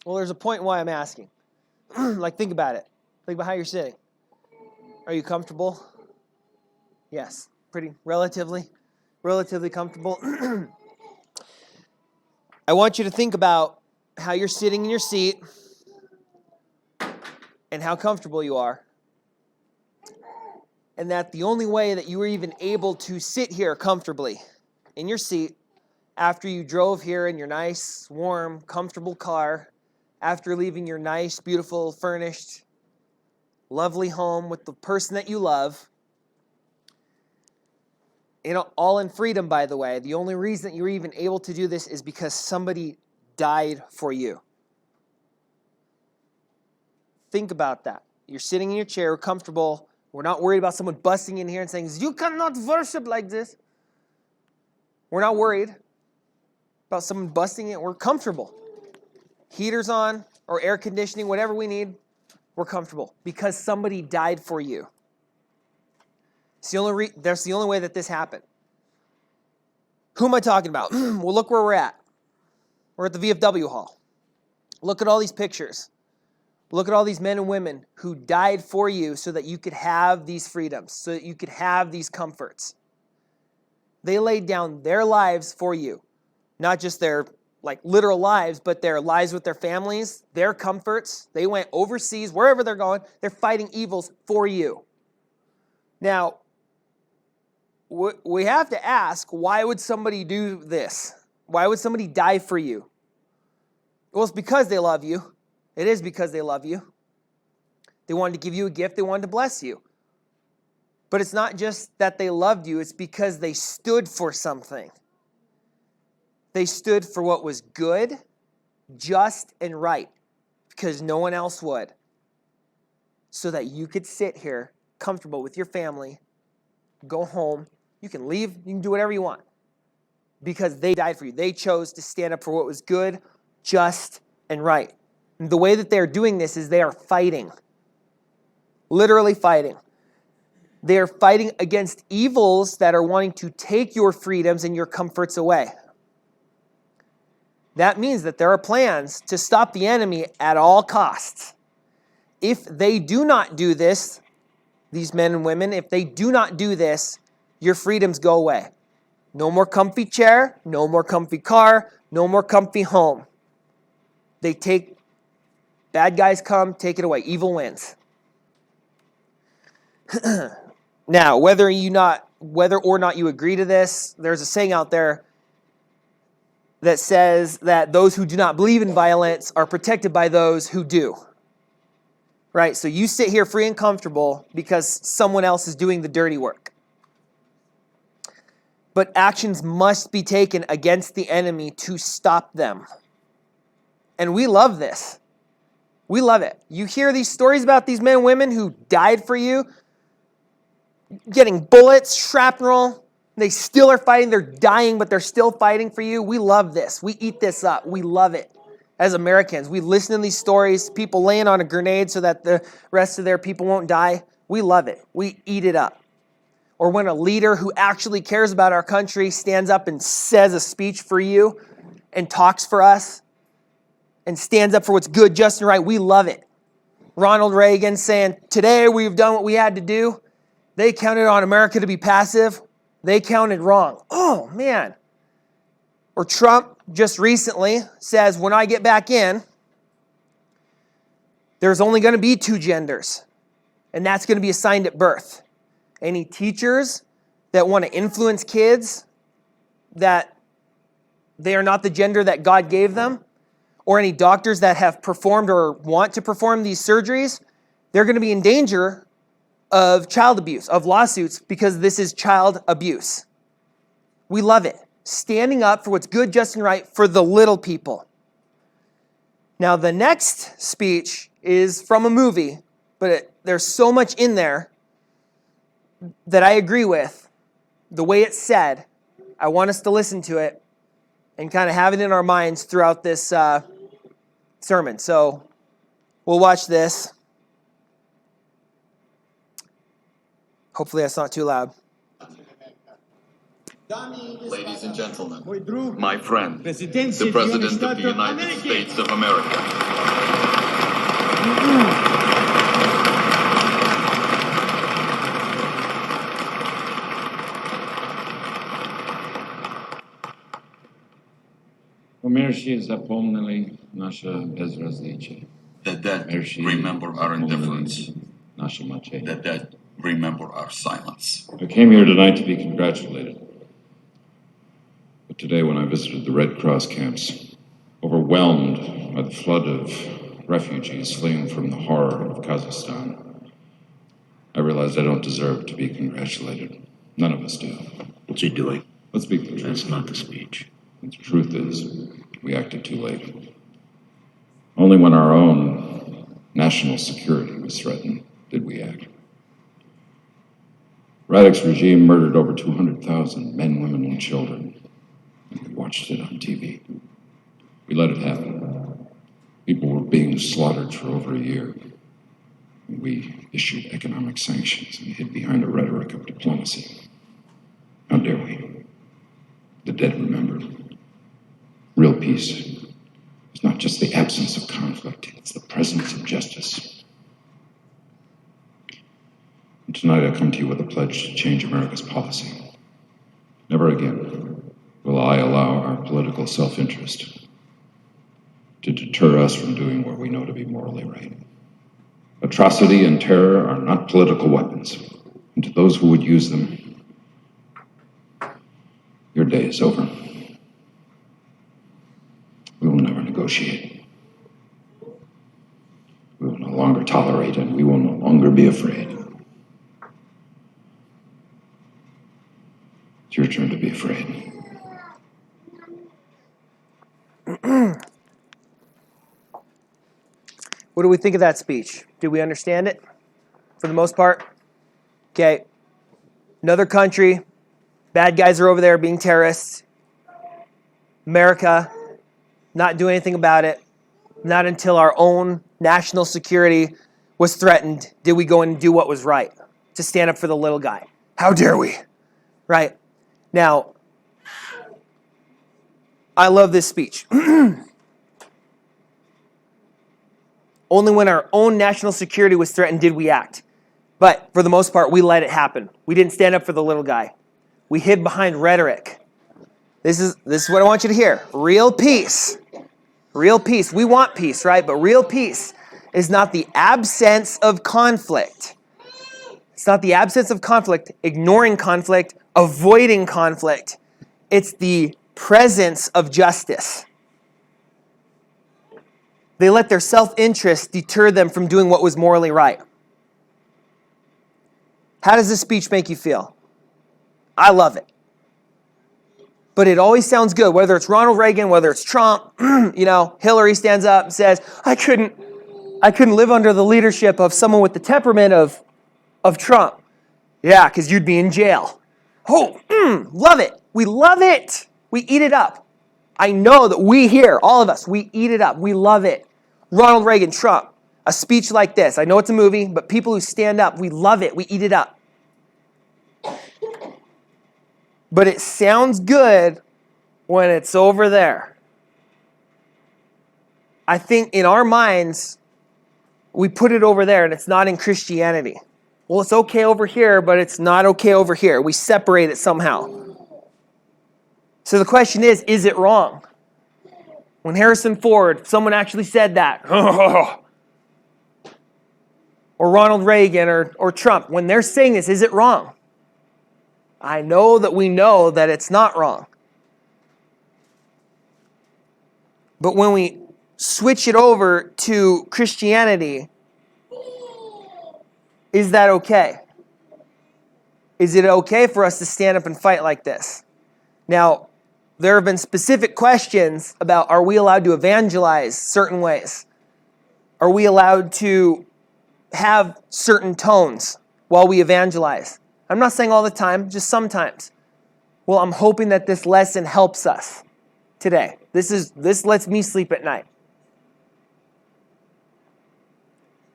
Well, there's a point why I'm asking. Like, think about it. Think about how you're sitting. Are you comfortable? Yes. Pretty relatively comfortable. I want you to think about how you're sitting in your seat and how comfortable you are. And that the only way that you were even able to sit here comfortably in your seat after you drove here in your nice, warm, comfortable car, after leaving your nice, beautiful, furnished, lovely home with the person that you love, all in freedom, by the way. The only reason that you're even able to do this is because somebody died for you. Think about that. You're sitting in your chair, comfortable. We're not worried about someone busting in here and saying, you cannot worship like this. We're not worried about someone busting in. We're comfortable. Heaters on or air conditioning, whatever we need, we're comfortable because somebody died for you. That's the only way that this happened. Who am I talking about? Well, look where we're at. We're at the VFW hall. Look at all these pictures. Look at all these men and women who died for you so that you could have these freedoms, so that you could have these comforts. They laid down their lives for you. Not just their literal lives, but their lives with their families, their comforts. They went overseas, wherever they're going. They're fighting evils for you. Now, we have to ask, why would somebody do this? Why would somebody die for you? Well, it's because they love you. It is because they love you. They wanted to give you a gift. They wanted to bless you. But it's not just that they loved you. It's because they stood for something. They stood for what was good, just, and right. Because no one else would. So that you could sit here comfortable with your family, go home. You can leave. You can do whatever you want. Because they died for you. They chose to stand up for what was good, just, and right. And the way that they're doing this is they are fighting. Literally fighting. They are fighting against evils that are wanting to take your freedoms and your comforts away. That means that there are plans to stop the enemy at all costs. If they do not do this, these men and women, if they do not do this, your freedoms go away. No more comfy chair, no more comfy car, no more comfy home. Bad guys come, take it away. Evil wins. Now, whether or not you agree to this, there's a saying out there that says that those who do not believe in violence are protected by those who do. Right? So you sit here free and comfortable because someone else is doing the dirty work. But actions must be taken against the enemy to stop them. And we love this. We love it. You hear these stories about these men and women who died for you, getting bullets, shrapnel. They still are fighting. They're dying, but they're still fighting for you. We love this. We eat this up. We love it. As Americans, we listen to these stories, people laying on a grenade so that the rest of their people won't die. We love it. We eat it up. Or when a leader who actually cares about our country stands up and says a speech for you and talks for us and stands up for what's good, just, and right, we love it. Ronald Reagan saying, today we've done what we had to do. They counted on America to be passive. They counted wrong. Oh, man. Or Trump just recently says, when I get back in, there's only going to be 2 genders. And that's going to be assigned at birth. Any teachers that want to influence kids that they are not the gender that God gave them, or any doctors that have performed or want to perform these surgeries, they're going to be in danger of child abuse, of lawsuits, because this is child abuse. We love it. Standing up for what's good, just, and right for the little people. Now, the next speech is from a movie, but there's so much in there that I agree with. The way it's said, I want us to listen to it and kind of have it in our minds throughout this sermon. So we'll watch this. Hopefully that's not too loud. Ladies and gentlemen, my friend, the President of the United States of America. Умершие запомнили наше безразличие. The dead remember our indifference. Наше молчание. The dead remember our silence. I came here tonight to be congratulated. But today, when I visited the Red Cross camps, overwhelmed by the flood of refugees fleeing from the horror of Kazakhstan, I realized I don't deserve to be congratulated. None of us do. What's he doing? Let's speak the truth. That's not the speech. The truth is, we acted too late. Only when our own national security was threatened did we act. Radek's regime murdered over 200,000 men, women, and children, and we watched it on TV. We let it happen. People were being slaughtered for over a year. And we issued economic sanctions and hid behind a rhetoric of diplomacy. How dare we? The dead remembered. Real peace is not just the absence of conflict, it's the presence of justice. And tonight I come to you with a pledge to change America's policy. Never again will I allow our political self-interest to deter us from doing what we know to be morally right. Atrocity and terror are not political weapons, and to those who would use them, your day is over. We will never negotiate. We will no longer tolerate, and we will no longer be afraid. It's your turn to be afraid. What do we think of that speech? Did we understand it for the most part? Okay. Another country. Bad guys are over there being terrorists. America not doing anything about it. Not until our own national security was threatened did we go and do what was right. To stand up for the little guy. How dare we? Right? Now, I love this speech. Only when our own national security was threatened did we act. But for the most part, we let it happen. We didn't stand up for the little guy. We hid behind rhetoric. This is what I want you to hear. Real peace. Real peace. We want peace, right? But real peace is not the absence of conflict. It's not the absence of conflict, ignoring conflict, avoiding conflict. It's the presence of justice. They let their self-interest deter them from doing what was morally right. How does this speech make you feel? I love it. But it always sounds good, whether it's Ronald Reagan, whether it's Trump, Hillary stands up and says, I couldn't live under the leadership of someone with the temperament of Trump. Yeah, because you'd be in jail. Oh, love it. We love it. We eat it up. I know that we here, all of us, we eat it up. We love it. Ronald Reagan, Trump, a speech like this. I know it's a movie, but people who stand up, we love it. We eat it up. But it sounds good when it's over there. I think in our minds, we put it over there and it's not in Christianity. Well, it's okay over here, but it's not okay over here. We separate it somehow. So the question is it wrong? When Harrison Ford, someone actually said that. Or Ronald Reagan or Trump, when they're saying this, is it wrong? I know that we know that it's not wrong. But when we switch it over to Christianity, is that okay? Is it okay for us to stand up and fight like this? Now, there have been specific questions about, are we allowed to evangelize certain ways? Are we allowed to have certain tones while we evangelize? I'm not saying all the time, just sometimes. Well, I'm hoping that this lesson helps us today. This lets me sleep at night.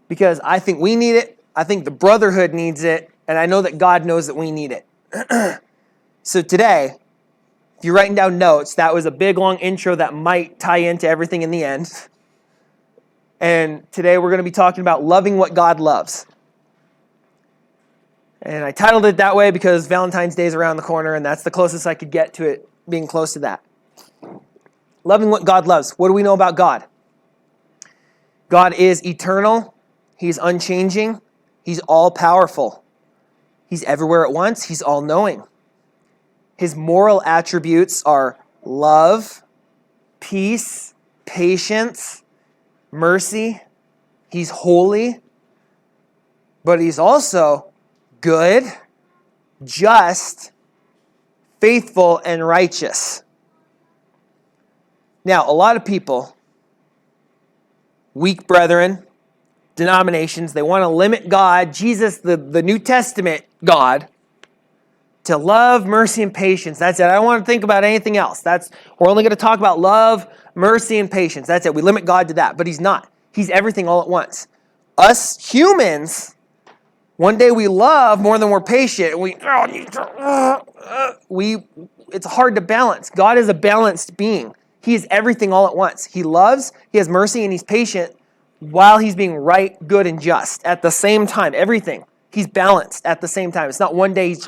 Because I think we need it, I think the brotherhood needs it, and I know that God knows that we need it. So today, if you're writing down notes, that was a big long intro that might tie into everything in the end. And today we're going to be talking about loving what God loves. And I titled it that way because Valentine's Day is around the corner, and that's the closest I could get to it being close to that. Loving what God loves. What do we know about God? God is eternal. He's unchanging. He's all-powerful. He's everywhere at once. He's all-knowing. His moral attributes are love, peace, patience, mercy. He's holy, but he's also good, just, faithful, and righteous. Now, a lot of people, weak brethren, denominations, they want to limit God, Jesus, the New Testament God, to love, mercy, and patience. That's it. I don't want to think about anything else. We're only going to talk about love, mercy, and patience. That's it. We limit God to that, but he's not. He's everything all at once. Us humans, one day we love more than we're patient. It's hard to balance. God is a balanced being. He is everything all at once. He loves, he has mercy, and he's patient while he's being right, good, and just at the same time. Everything. He's balanced at the same time. It's not one day he's,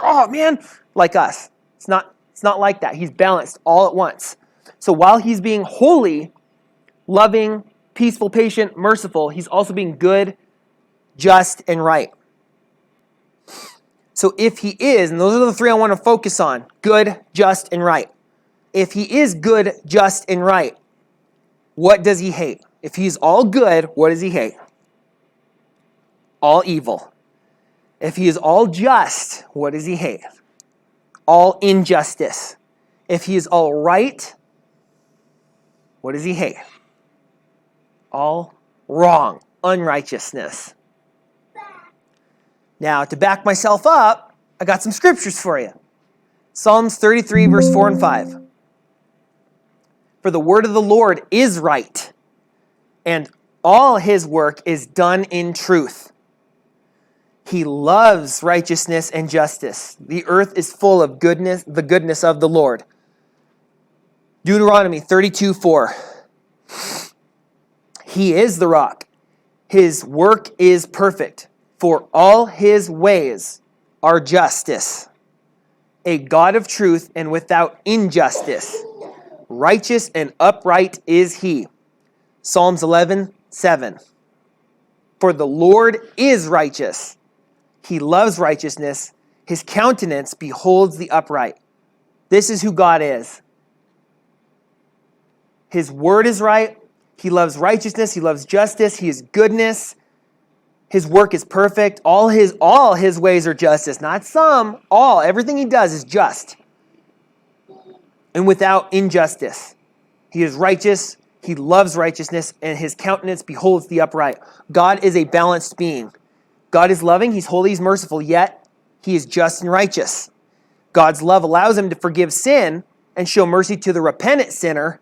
like us. It's not like that. He's balanced all at once. So while he's being holy, loving, peaceful, patient, merciful, he's also being good, just, and right. So if he is, and those are the three I want to focus on, good, just, and right. If he is good, just, and right, what does he hate? If he's all good, what does he hate? All evil. If he is all just, what does he hate? All injustice. If he is all right, what does he hate? All wrong, unrighteousness. Now, to back myself up, I got some scriptures for you. Psalms 33, verse 4 and 5. For the word of the Lord is right, and all his work is done in truth. He loves righteousness and justice. The earth is full of goodness, the goodness of the Lord. Deuteronomy 32, 4. He is the rock. His work is perfect, for all his ways are justice. A God of truth and without injustice. Righteous and upright is he. Psalms 11, 7. For the Lord is righteous. He loves righteousness. His countenance beholds the upright. This is who God is. His word is right. He loves righteousness. He loves justice. He is goodness. His work is perfect. All his ways are justice. Not some, all. Everything he does is just. And without injustice. He is righteous. He loves righteousness. And his countenance beholds the upright. God is a balanced being. God is loving, he's holy, he's merciful, yet he is just and righteous. God's love allows him to forgive sin and show mercy to the repentant sinner,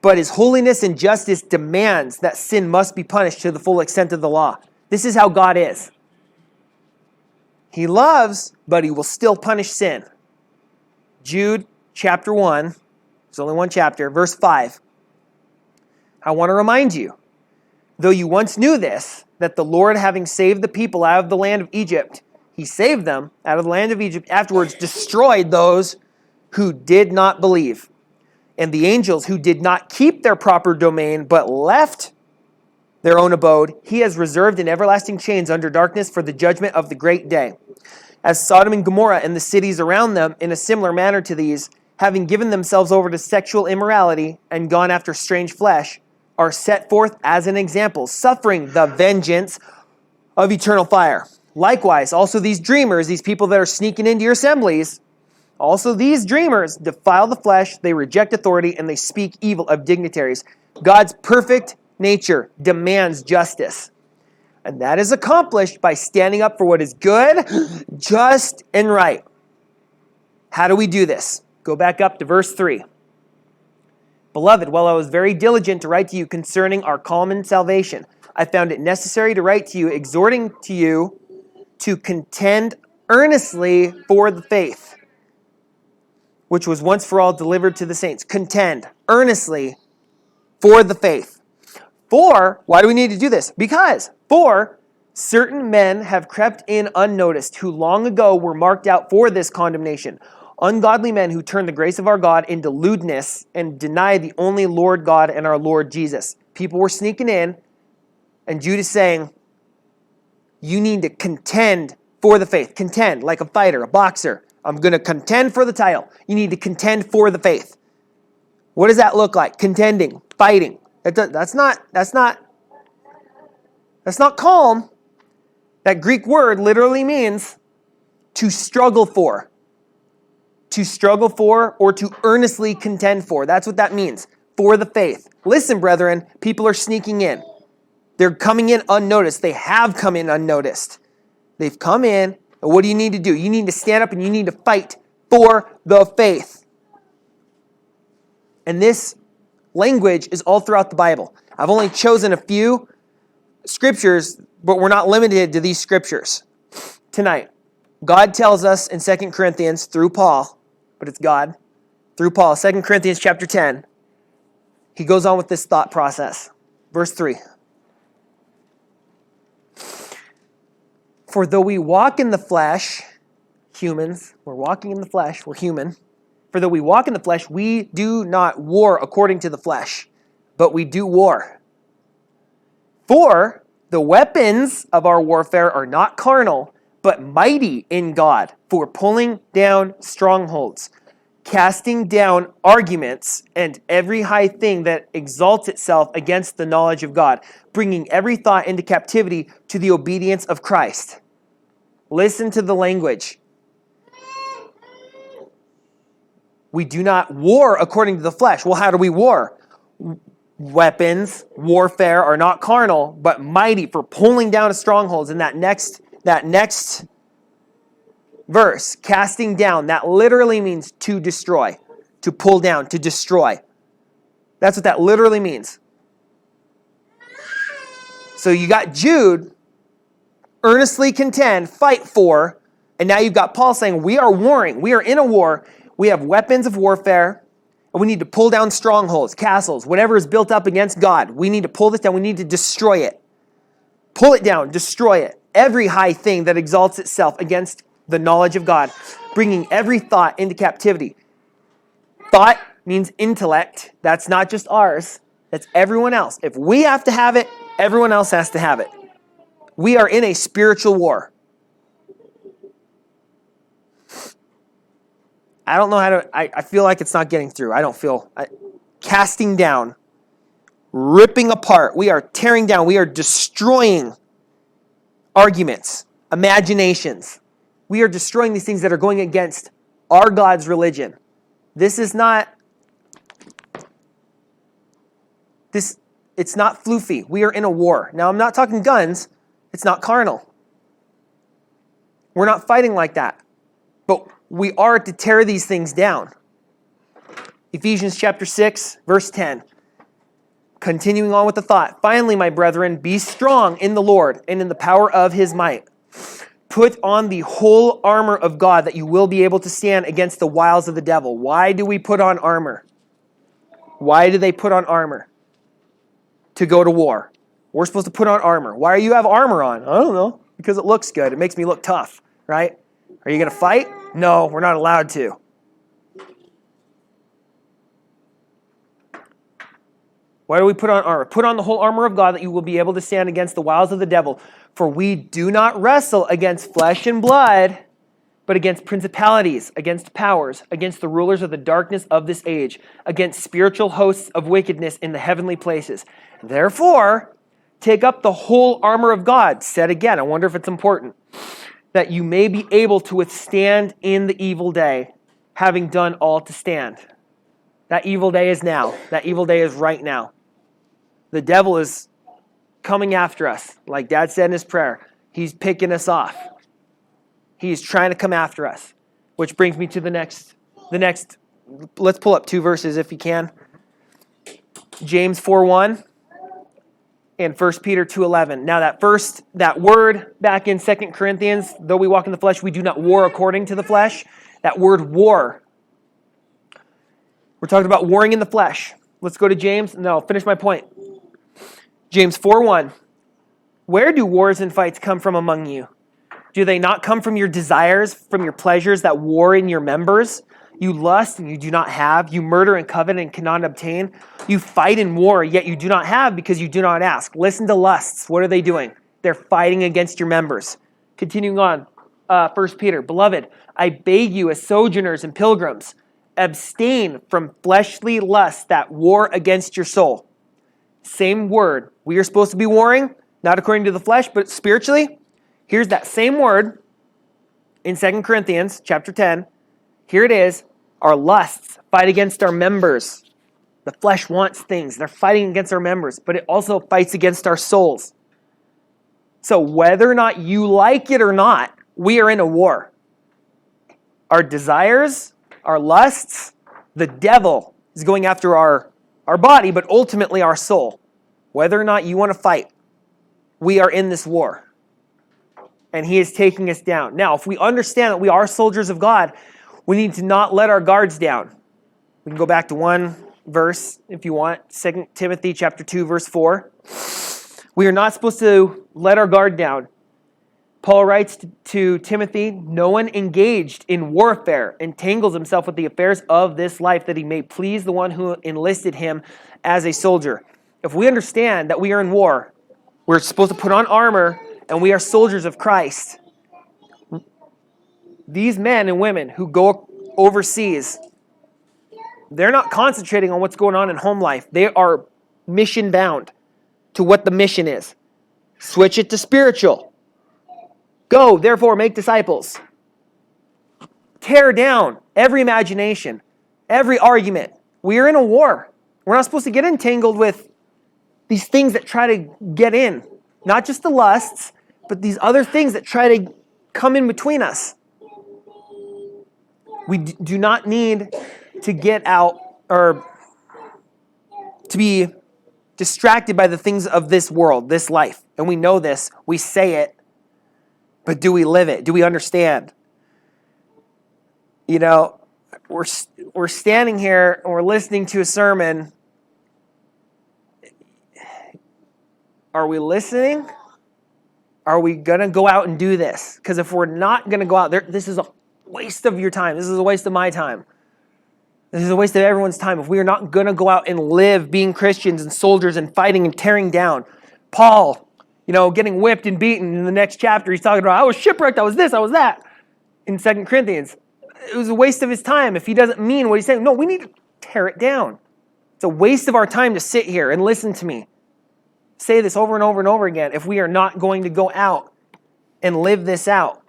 but his holiness and justice demands that sin must be punished to the full extent of the law. This is how God is. He loves, but he will still punish sin. Jude chapter 1, there's only one chapter, verse 5. I want to remind you, though you once knew this, that the Lord, having saved the people out of the land of Egypt, he saved them out of the land of Egypt, afterwards destroyed those who did not believe. And the angels who did not keep their proper domain, but left their own abode, he has reserved in everlasting chains under darkness for the judgment of the great day. As Sodom and Gomorrah and the cities around them, in a similar manner to these, having given themselves over to sexual immorality and gone after strange flesh, are set forth as an example, suffering the vengeance of eternal fire. Likewise, also these dreamers, these people that are sneaking into your assemblies, also these dreamers defile the flesh, they reject authority, and they speak evil of dignitaries. God's perfect nature demands justice. And that is accomplished by standing up for what is good, just, and right. How do we do this? Go back up to verse 3. Beloved, while I was very diligent to write to you concerning our common salvation, I found it necessary to write to you, exhorting to you to contend earnestly for the faith, which was once for all delivered to the saints. Contend earnestly for the faith. For, why do we need to do this? Because, for certain men have crept in unnoticed, who long ago were marked out for this condemnation. Ungodly men who turn the grace of our God into lewdness and deny the only Lord God and our Lord Jesus. People were sneaking in, and Jude is saying, you need to contend for the faith. Contend, like a fighter, a boxer. I'm going to contend for the title. You need to contend for the faith. What does that look like? Contending, fighting. That's not calm. That Greek word literally means to struggle for. To struggle for or to earnestly contend for. That's what that means. For the faith. Listen, brethren, people are sneaking in. They're coming in unnoticed. They have come in unnoticed. They've come in, and what do you need to do? You need to stand up and you need to fight for the faith. And this language is all throughout the Bible. I've only chosen a few scriptures, but we're not limited to these scriptures tonight. God tells us in 2 Corinthians through Paul, but it's God, through Paul, 2 Corinthians chapter 10, he goes on with this thought process. Verse 3. For though we walk in the flesh, humans, we're walking in the flesh, we're human. For though we walk in the flesh, we do not war according to the flesh, but we do war. For the weapons of our warfare are not carnal, but mighty in God for pulling down strongholds, casting down arguments and every high thing that exalts itself against the knowledge of God, bringing every thought into captivity to the obedience of Christ. Listen to the language. We do not war according to the flesh. Well, how do we war? Weapons, warfare are not carnal, but mighty for pulling down strongholds. In that next verse, casting down, that literally means to destroy, to pull down, to destroy. That's what that literally means. So you got Jude, earnestly contend, fight for, and now you've got Paul saying we are warring. We are in a war. We have weapons of warfare, and we need to pull down strongholds, castles, whatever is built up against God. We need to pull this down. We need to destroy it. Pull it down, destroy it. Every high thing that exalts itself against the knowledge of God, bringing every thought into captivity. Thought means intellect. That's not just ours. That's everyone else. If we have to have it, everyone else has to have it. We are in a spiritual war. I don't know how to, I feel like it's not getting through. Casting down, ripping apart. We are tearing down. We are destroying arguments, imaginations. We are destroying these things that are going against our God's religion. It's not floofy. We are in a war. Now, I'm not talking guns. It's not carnal. We're not fighting like that. But we are to tear these things down. Ephesians chapter 6, verse 10. Continuing on with the thought. Finally, my brethren, be strong in the Lord and in the power of his might. Put on the whole armor of God that you will be able to stand against the wiles of the devil. Why do we put on armor? Why do they put on armor? To go to war. We're supposed to put on armor. Why do you have armor on? I don't know. Because it looks good. It makes me look tough, right? Are you going to fight? No, we're not allowed to. Why do we put on armor? Put on the whole armor of God that you will be able to stand against the wiles of the devil. For we do not wrestle against flesh and blood, but against principalities, against powers, against the rulers of the darkness of this age, against spiritual hosts of wickedness in the heavenly places. Therefore, take up the whole armor of God. Said again, I wonder if it's important. That you may be able to withstand in the evil day, having done all to stand. That evil day is now. That evil day is right now. The devil is coming after us. Like Dad said in his prayer, he's picking us off. He's trying to come after us. Which brings me to the next, let's pull up 2 verses if you can. James 4:1 and 1 Peter 2:11. Now that word back in 2 Corinthians, though we walk in the flesh, we do not war according to the flesh. That word war We're talking about warring in the flesh. Let's go to James, and then I'll finish my point. James 4:1. Where do wars and fights come from among you? Do they not come from your desires, from your pleasures that war in your members? You lust and you do not have. You murder and covet and cannot obtain. You fight in war, yet you do not have because you do not ask. Listen to lusts. What are they doing? They're fighting against your members. Continuing on, 1 Peter. Beloved, I beg you as sojourners and pilgrims, abstain from fleshly lusts that war against your soul. Same word. We are supposed to be warring, not according to the flesh, but spiritually. Here's that same word in 2 Corinthians chapter 10. Here it is. Our lusts fight against our members. The flesh wants things. They're fighting against our members, but it also fights against our souls. So whether or not you like it or not, we are in a war. Our desires, our lusts, the devil is going after our body, but ultimately our soul. Whether or not you want to fight, we are in this war. And he is taking us down. Now, if we understand that we are soldiers of God, we need to not let our guards down. We can go back to one verse if you want. 2 Timothy chapter 2, verse 4. We are not supposed to let our guard down. Paul writes to Timothy, no one engaged in warfare entangles himself with the affairs of this life, that he may please the one who enlisted him as a soldier. If we understand that we are in war, we're supposed to put on armor, and we are soldiers of Christ. These men and women who go overseas, they're not concentrating on what's going on in home life. They are mission bound to what the mission is. Switch it to spiritual. Go, therefore, make disciples. Tear down every imagination, every argument. We are in a war. We're not supposed to get entangled with these things that try to get in. Not just the lusts, but these other things that try to come in between us. We do not need to get out or to be distracted by the things of this world, this life. And we know this. We say it. But do we live it? Do we understand? You know, we're standing here and we're listening to a sermon. Are we listening? Are we going to go out and do this? Because if we're not going to go out there, this is a waste of your time. This is a waste of my time. This is a waste of everyone's time. If we are not going to go out and live being Christians and soldiers and fighting and tearing down. Paul, getting whipped and beaten in the next chapter. He's talking about, I was shipwrecked, I was this, I was that. In 2 Corinthians. It was a waste of his time if he doesn't mean what he's saying. No, we need to tear it down. It's a waste of our time to sit here and listen to me say this over and over and over again if we are not going to go out and live this out.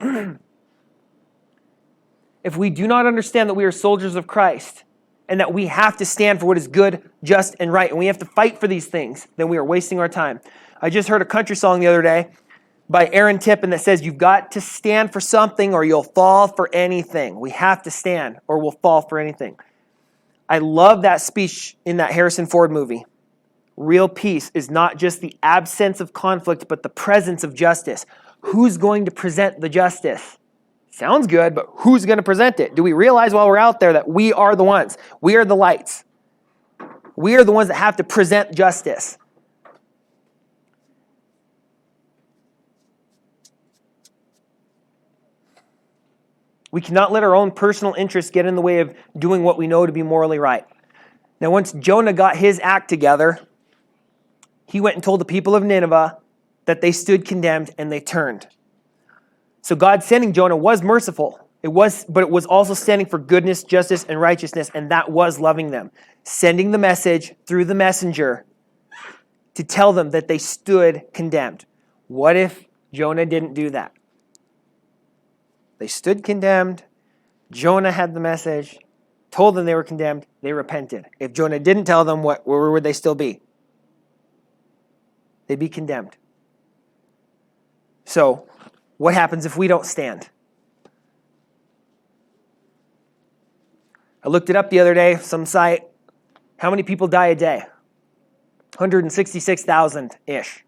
If we do not understand that we are soldiers of Christ and that we have to stand for what is good, just, and right, and we have to fight for these things, then we are wasting our time. I just heard a country song the other day by Aaron Tippin that says, you've got to stand for something or you'll fall for anything. We have to stand or we'll fall for anything. I love that speech in that Harrison Ford movie. Real peace is not just the absence of conflict, but the presence of justice. Who's going to present the justice? Sounds good, but who's going to present it? Do we realize while we're out there that we are the ones? We are the lights. We are the ones that have to present justice. We cannot let our own personal interests get in the way of doing what we know to be morally right. Now, once Jonah got his act together, he went and told the people of Nineveh that they stood condemned and they turned. So God sending Jonah was merciful. But it was also standing for goodness, justice, and righteousness, and that was loving them. Sending the message through the messenger to tell them that they stood condemned. What if Jonah didn't do that? They stood condemned. Jonah had the message, told them they were condemned. They repented. If Jonah didn't tell them, where would they still be? They'd be condemned. So, what happens if we don't stand? I looked it up the other day, some site. How many people die a day? 166,000-ish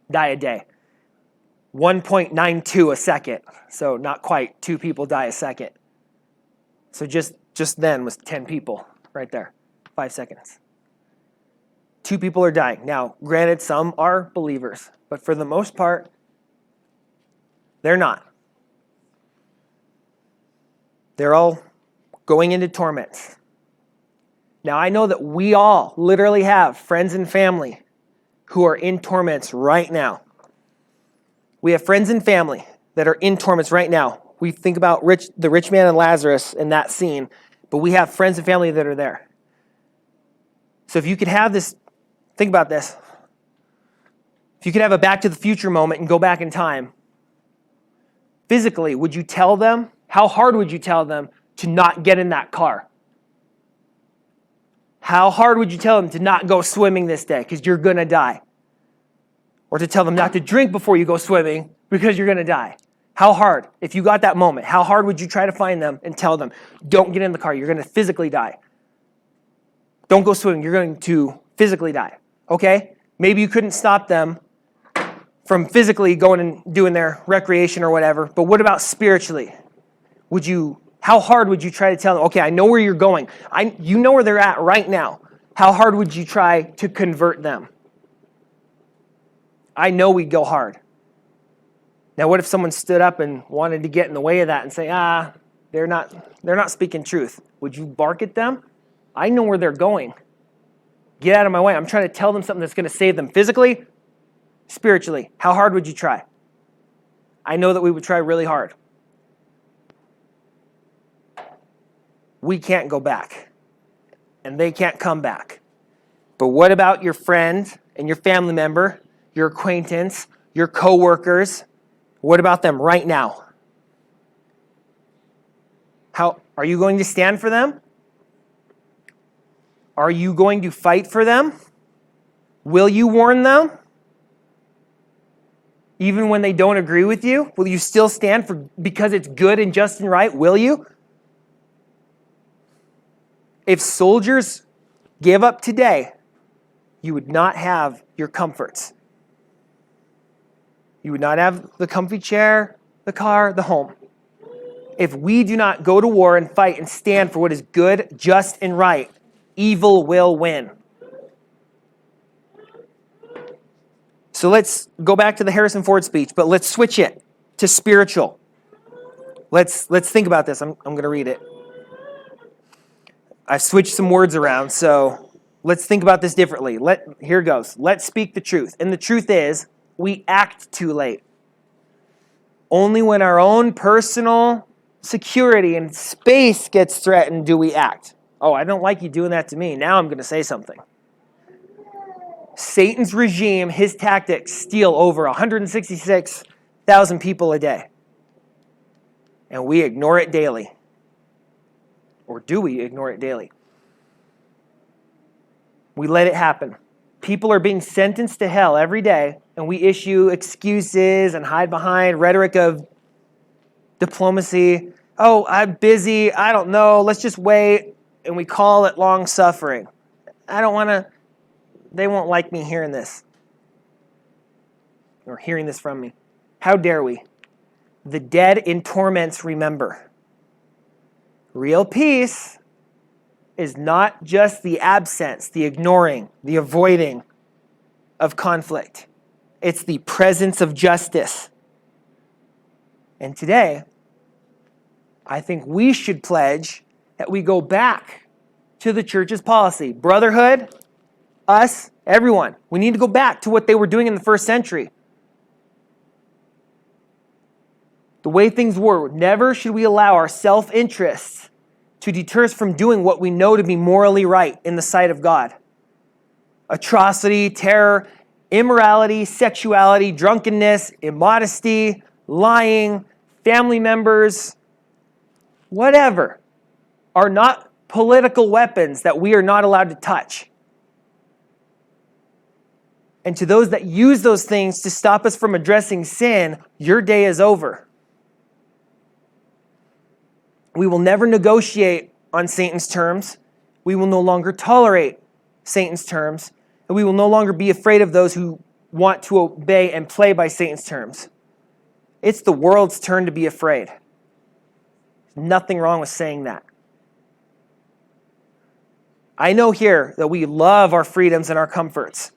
die a day. 1.92 a second. So not quite 2 people die a second. So just then was 10 people right there. 5 seconds. 2 people are dying. Now, granted, some are believers, but for the most part, they're not. They're all going into torments. Now, I know that we all literally have friends and family who are in torments right now. We have friends and family that are in torments right now. We think about the rich man and Lazarus in that scene, but we have friends and family that are there. So if you could have this, think about this. If you could have a Back to the Future moment and go back in time, physically, would you tell them? How hard would you tell them to not get in that car? How hard would you tell them to not go swimming this day because you're going to die? Or to tell them not to drink before you go swimming because you're going to die? How hard? If you got that moment, how hard would you try to find them and tell them, don't get in the car, you're going to physically die. Don't go swimming, you're going to physically die. Okay? Maybe you couldn't stop them from physically going and doing their recreation or whatever, but what about spiritually? How hard would you try to tell them, okay, I know where you're going. You know where they're at right now. How hard would you try to convert them? I know we'd go hard. Now, what if someone stood up and wanted to get in the way of that and say, they're not speaking truth? Would you bark at them? I know where they're going. Get out of my way. I'm trying to tell them something that's going to save them physically, spiritually. How hard would you try? I know that we would try really hard. We can't go back, and they can't come back. But what about your friend and your family member, your acquaintance, your coworkers? What about them right now? How are you going to stand for them? Are you going to fight for them? Will you warn them? Even when they don't agree with you? Will you still stand for because it's good and just and right? Will you? If soldiers gave up today, you would not have your comforts. You would not have the comfy chair, the car, the home. If we do not go to war and fight and stand for what is good, just, and right, evil will win. So let's go back to the Harrison Ford speech, but let's switch it to spiritual. Let's think about this. I'm going to read it. I've switched some words around, so let's think about this differently. Here goes. Let's speak the truth. And the truth is, we act too late. Only when our own personal security and space gets threatened do we act. Oh, I don't like you doing that to me. Now I'm going to say something. Satan's regime, his tactics, steal over 166,000 people a day. And we ignore it daily. Or do we ignore it daily? We let it happen. People are being sentenced to hell every day, and we issue excuses and hide behind rhetoric of diplomacy. Oh, I'm busy. I don't know. Let's just wait. And we call it long suffering. I don't want to. They won't like me hearing this. Or hearing this from me. How dare we? The dead in torments remember. Real peace is not just the absence, the ignoring, the avoiding of conflict. It's the presence of justice. And today, I think we should pledge that we go back to the church's policy. Brotherhood, us, everyone. We need to go back to what they were doing in the first century. The way things were, never should we allow our self-interests to deter us from doing what we know to be morally right in the sight of God. Atrocity, terror, immorality, sexuality, drunkenness, immodesty, lying, family members, whatever, are not political weapons that we are not allowed to touch. And to those that use those things to stop us from addressing sin, your day is over. We will never negotiate on Satan's terms. We will no longer tolerate Satan's terms. And we will no longer be afraid of those who want to obey and play by Satan's terms. It's the world's turn to be afraid. There's nothing wrong with saying that. I know here that we love our freedoms and our comforts.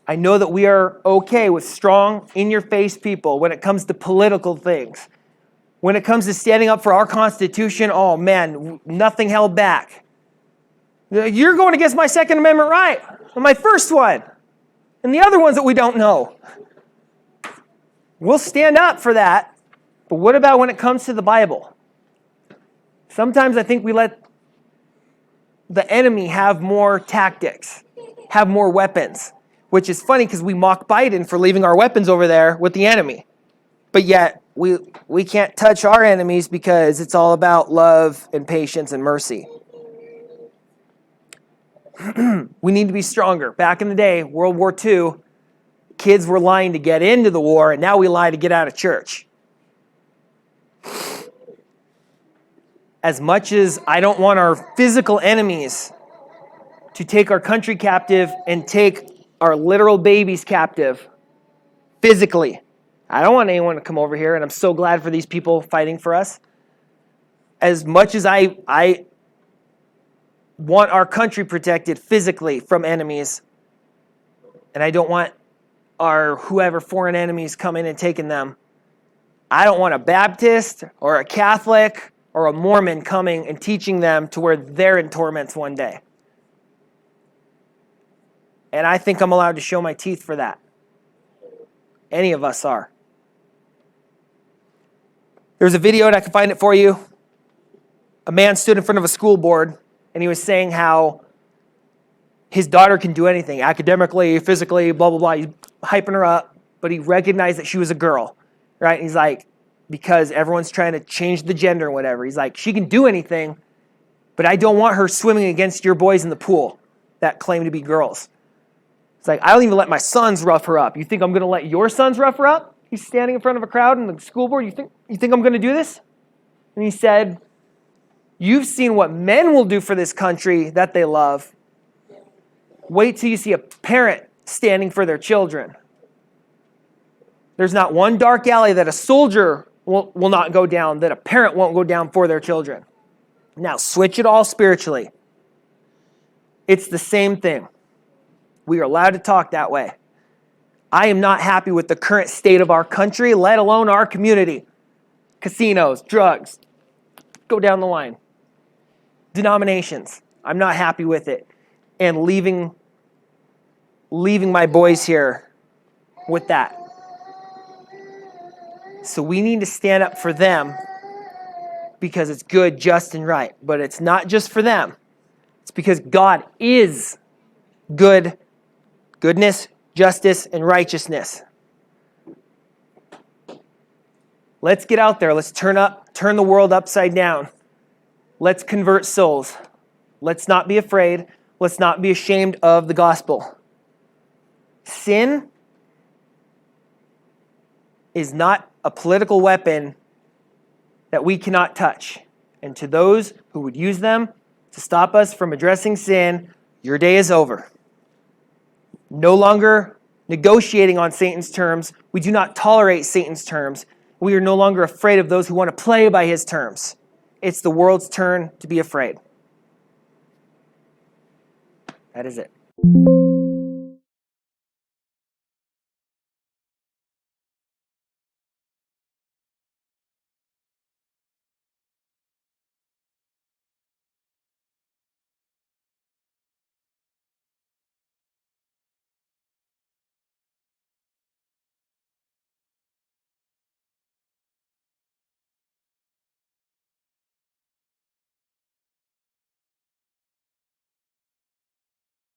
I know that we are okay with strong, in-your-face people when it comes to political things. When it comes to standing up for our Constitution, oh man, nothing held back. You're going against my Second Amendment right, my first one, and the other ones that we don't know. We'll stand up for that, but what about when it comes to the Bible? Sometimes I think we let the enemy have more tactics, have more weapons, which is funny because we mock Biden for leaving our weapons over there with the enemy. But yet, we can't touch our enemies because it's all about love and patience and mercy. We need to be stronger. Back in the day, World War II, kids were lying to get into the war, and now we lie to get out of church. As much as I don't want our physical enemies to take our country captive and take our literal babies captive physically, I don't want anyone to come over here, and I'm so glad for these people fighting for us. As much as I want our country protected physically from enemies, and I don't want our whoever foreign enemies coming and taking them, I don't want a Baptist or a Catholic or a Mormon coming and teaching them to where they're in torments one day. And I think I'm allowed to show my teeth for that. Any of us are. There's a video, and I can find it for you. A man stood in front of a school board, and he was saying how his daughter can do anything, academically, physically, blah, blah, blah. He's hyping her up, but he recognized that she was a girl, right? And he's like, because everyone's trying to change the gender or whatever. He's like, she can do anything, but I don't want her swimming against your boys in the pool that claim to be girls. It's like, I don't even let my sons rough her up. You think I'm going to let your sons rough her up? He's standing in front of a crowd in the school board. You think I'm going to do this? And he said, you've seen what men will do for this country that they love. Wait till you see a parent standing for their children. There's not one dark alley that a soldier will not go down, that a parent won't go down for their children. Now, switch it all spiritually. It's the same thing. We are allowed to talk that way. I am not happy with the current state of our country, let alone our community. Casinos, drugs, go down the line. Denominations, I'm not happy with it. And leaving my boys here with that. So we need to stand up for them because it's good, just, and right. But it's not just for them. It's because God is good, goodness, justice, and righteousness. Let's get out there. Let's turn the world upside down. Let's convert souls. Let's not be afraid. Let's not be ashamed of the gospel. Sin is not a political weapon that we cannot touch. And to those who would use them to stop us from addressing sin, your day is over. No longer negotiating on Satan's terms. We do not tolerate Satan's terms. We are no longer afraid of those who want to play by his terms. It's the world's turn to be afraid. That is it.